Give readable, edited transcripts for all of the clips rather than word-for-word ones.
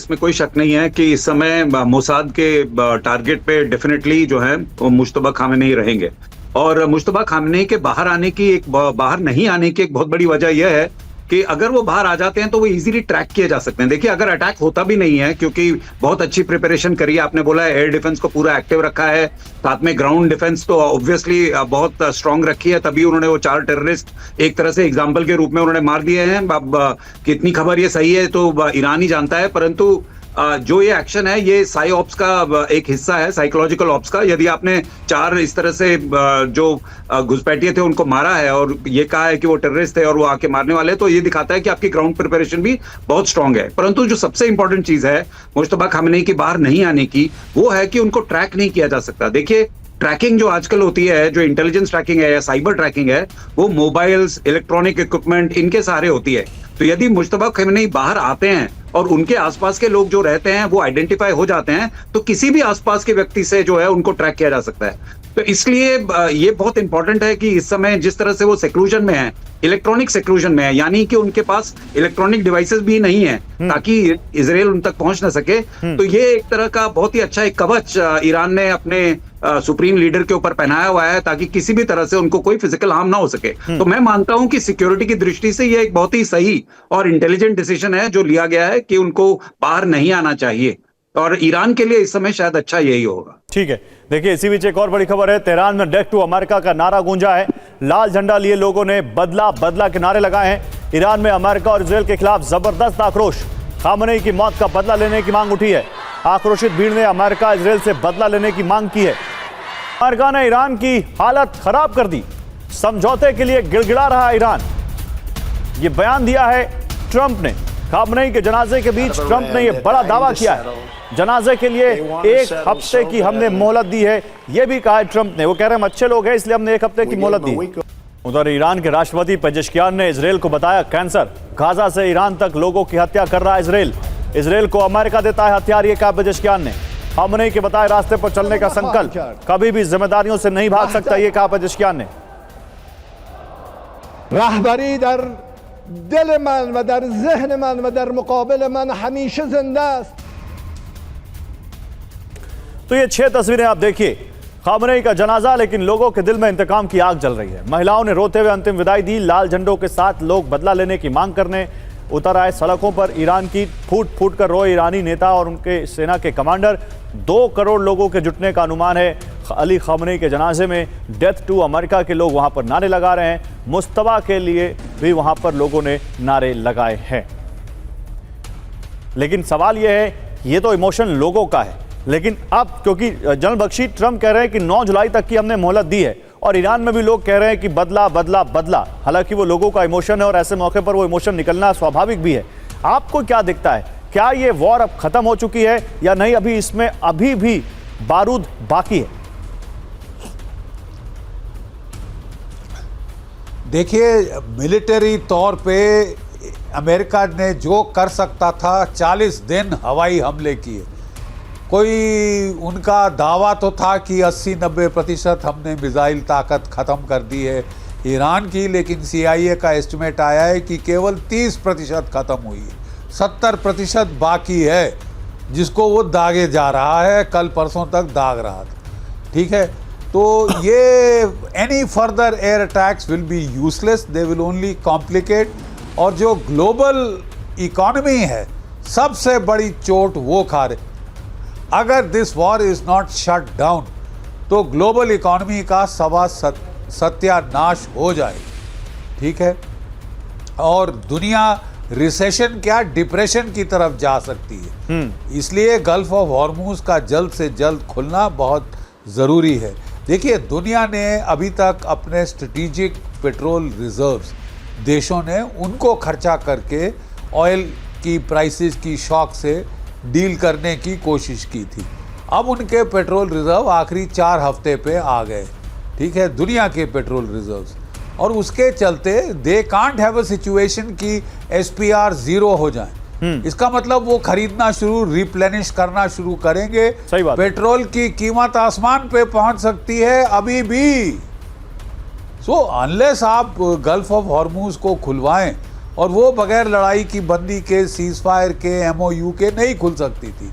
इसमें कोई शक नहीं है कि इस समय मोसाद के टारगेट पे डेफिनेटली जो है वो मुश्तबा खामेनेई रहेंगे। और मुश्तबा खामेनेई के बाहर नहीं आने की एक बहुत बड़ी वजह यह है कि अगर वो बाहर आ जाते हैं तो वो इजीली ट्रैक किए जा सकते हैं। देखिए, अगर अटैक होता भी नहीं है, क्योंकि बहुत अच्छी प्रिपरेशन करी है, आपने बोला है एयर डिफेंस को पूरा एक्टिव रखा है, साथ में ग्राउंड डिफेंस तो ऑब्वियसली बहुत स्ट्रांग रखी है, तभी उन्होंने वो 4 टेररिस्ट एक तरह से एग्जाम्पल के रूप में उन्होंने मार दिए हैं। अब कितनी खबर ये सही है तो ईरान ही जानता है, परंतु जो ये एक्शन है ये साई ऑप्स का एक हिस्सा है, साइकोलॉजिकल ऑप्स का। यदि आपने 4 इस तरह से जो घुसपैठिए थे उनको मारा है और ये कहा है कि वो टेररिस्ट थे और वो आके मारने वाले, तो ये दिखाता है कि आपकी ग्राउंड प्रिपरेशन भी बहुत स्ट्रांग है। परंतु जो सबसे इंपॉर्टेंट चीज है मुश्तबा खामेनेई की बाहर नहीं आने की, वो है कि उनको ट्रैक नहीं किया जा सकता। देखिए, ट्रैकिंग जो आजकल होती है, जो इंटेलिजेंस ट्रैकिंग है या साइबर ट्रैकिंग है, वो मोबाइल्स, इलेक्ट्रॉनिक इक्विपमेंट, इनके सहारे होती है। तो यदि मुश्तबा खामेनेई बाहर आते हैं और उनके आसपास के लोग जो रहते हैं वो आइडेंटिफाई हो जाते हैं, तो किसी भी आसपास के व्यक्ति से जो है उनको ट्रैक किया जा सकता है। तो इसलिए ये बहुत इंपॉर्टेंट है कि इस समय जिस तरह से वो सेक्लूजन में है, इलेक्ट्रॉनिक सेक्लूजन में है, यानी कि उनके पास इलेक्ट्रॉनिक डिवाइसेस भी नहीं है ताकि इजराइल उन तक पहुंच ना सके। तो ये एक तरह का बहुत ही अच्छा एक कवच ईरान ने अपने सुप्रीम लीडर के ऊपर पहनाया हुआ है, ताकि किसी भी तरह से उनको कोई फिजिकल हार्म ना हो सके। तो मैं मानता हूं कि सिक्योरिटी की दृष्टि से ये एक बहुत ही सही और इंटेलिजेंट डिसीजन है जो लिया गया है कि उनको बाहर नहीं आना चाहिए, और ईरान के लिए इस समय शायद अच्छा यही होगा। ठीक है, देखिए इसी बीच एक और बड़ी खबर है। तेहरान में डेथ टू अमेरिका का नारा गूंजा है। लाल झंडा लिए लोगों ने बदला बदला के नारे लगाए हैं। ईरान में अमेरिका और इजरायल के खिलाफ जबरदस्त आक्रोश। खामेनेई की मौत का बदला लेने की मांग उठी है। आक्रोशित भीड़ ने अमेरिका इजरायल से बदला लेने की मांग की है। अमेरिका ने ईरान की हालत खराब कर दी। समझौते के लिए गिड़गिड़ा रहा ईरान। ये बयान दिया है ट्रंप ने। खामेनेई के जनाजे के बीच ट्रंप ने यह बड़ा दावा किया है। जनाजे के लिए 1 हफ्ते की हमने मोहलत दी है, यह भी कहा है ट्रंप ने। वो कह रहे हैं हम अच्छे लोग हैं इसलिए हमने 1 हफ्ते की मोहलत दी। उधर ईरान के राष्ट्रपति पेजेश्कियान ने इजरायल को बताया कैंसर। गाजा से ईरान तक लोगों की हत्या कर रहा है इजरायल। इजरायल को अमेरिका देता है हथियार, ये कहा पेजेश्कियान ने। खामेनेई के बताए रास्ते पर चलने का संकल्प, कभी भी जिम्मेदारियों से नहीं भाग सकता, ये कहा पेजेश्कियान ने। रहबरी दर दिल मन व दर ज़हन मन व दर मुकाबिल मन हमेशा जिंदा है। तो ये 6 तस्वीरें आप देखिए। खामेनेई का जनाजा, लेकिन लोगों के दिल में इंतकाम की आग जल रही है। महिलाओं ने रोते हुए अंतिम विदाई दी। लाल झंडों के साथ लोग बदला लेने की मांग करने उतर आए सड़कों पर। ईरान की फूट फूट कर रोए ईरानी नेता और उनके सेना के कमांडर। 2 करोड़ लोगों के जुटने का अनुमान है। अली खामेनेई के जनाजे में डेथ टू अमेरिका के लोग वहां पर नारे लगा रहे हैं। मुस्तबा के लिए भी वहां पर लोगों ने नारे लगाए हैं। लेकिन सवाल यह है, ये तो इमोशन लोगों का है, लेकिन अब क्योंकि जनरल बख्शी ट्रंप कह रहे हैं कि 9 जुलाई तक की हमने मोहलत दी है, और ईरान में भी लोग कह रहे हैं कि बदला बदला बदला। हालांकि वो लोगों का इमोशन है और ऐसे मौके पर वो इमोशन निकलना स्वाभाविक भी है। आपको क्या दिखता है, क्या ये वॉर अब खत्म हो चुकी है या नहीं, अभी इसमें अभी भी बारूद बाकी है? देखिए, मिलिट्री तौर पे अमेरिका ने जो कर सकता था 40 दिन हवाई हमले किए। कोई उनका दावा तो था कि 80-90% हमने मिसाइल ताकत ख़त्म कर दी है ईरान की, लेकिन CIA का एस्टिमेट आया है कि केवल 30% ख़त्म हुई है, 70% बाकी है, जिसको वो दागे जा रहा है, कल परसों तक दाग रहा था। ठीक है, तो ये any further air attacks will be useless, they will only complicate. और जो ग्लोबल इकॉनमी है, सबसे बड़ी चोट वो खा रहे। अगर this war is not shut down तो ग्लोबल इकॉनमी का सत्यानाश हो जाए। ठीक है, और दुनिया रिसेशन क्या डिप्रेशन की तरफ जा सकती है। इसलिए गल्फ ऑफ हॉर्मूज का जल्द से जल्द खुलना बहुत ज़रूरी है। देखिए, दुनिया ने अभी तक अपने स्ट्रेटेजिक पेट्रोल रिजर्व्स, देशों ने उनको खर्चा करके ऑयल की प्राइसेस की शॉक से डील करने की कोशिश की थी। अब उनके पेट्रोल रिजर्व आखिरी 4 हफ्ते पे आ गए। ठीक है, दुनिया के पेट्रोल रिजर्व्स, और उसके चलते they can't have a situation कि SPR 0 हो जाए। इसका मतलब वो खरीदना शुरू, रिप्लेनिश करना शुरू करेंगे। सही बात। पेट्रोल की कीमत आसमान पे पहुंच सकती है अभी भी। सो अनलेस आप गल्फ ऑफ हॉर्मूज को खुलवाएं और वो बगैर लड़ाई की बंदी के, सीज फायर के, MOU के नहीं खुल सकती थी।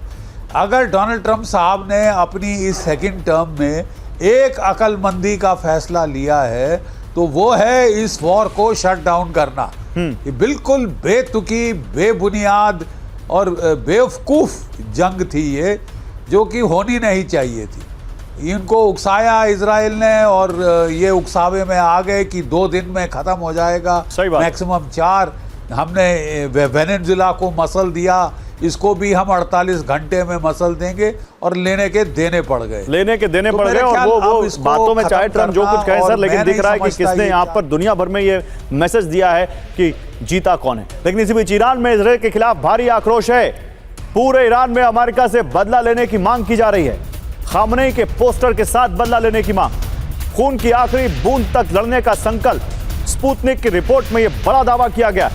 अगर डोनाल्ड ट्रंप साहब ने अपनी इस सेकंड टर्म में एक अक्लमंदी का फैसला लिया है तो वो है इस वॉर को शट डाउन करना। ये बिल्कुल बेतुकी, बेबुनियाद और बेवकूफ़ जंग थी ये, जो कि होनी नहीं चाहिए थी। इनको उकसाया इजराइल ने और ये उकसावे में आ गए कि 2 दिन में ख़त्म हो जाएगा, मैक्सिमम 4। हमने वेनेजुला को मसल दिया, इसको भी हम 48 घंटे में मसल देंगे और लेने के देने पड़ गए। और वो बातों में चाहे ट्रम्प जो कुछ कहे सर, लेकिन दिख रहा है कि किसने यहाँ पर दुनिया भर में ये मैसेज दिया है कि जीता कौन है। लेकिन इसी बीच ईरान में इजराइल के खिलाफ भारी आक्रोश है। पूरे ईरान में अमेरिका से बदला लेने की मांग की जा रही है। खामनेई के पोस्टर के साथ बदला लेने की मांग, खून की आखिरी बूंद तक लड़ने का संकल्प। स्पुतनिक की रिपोर्ट में यह बड़ा दावा किया गया।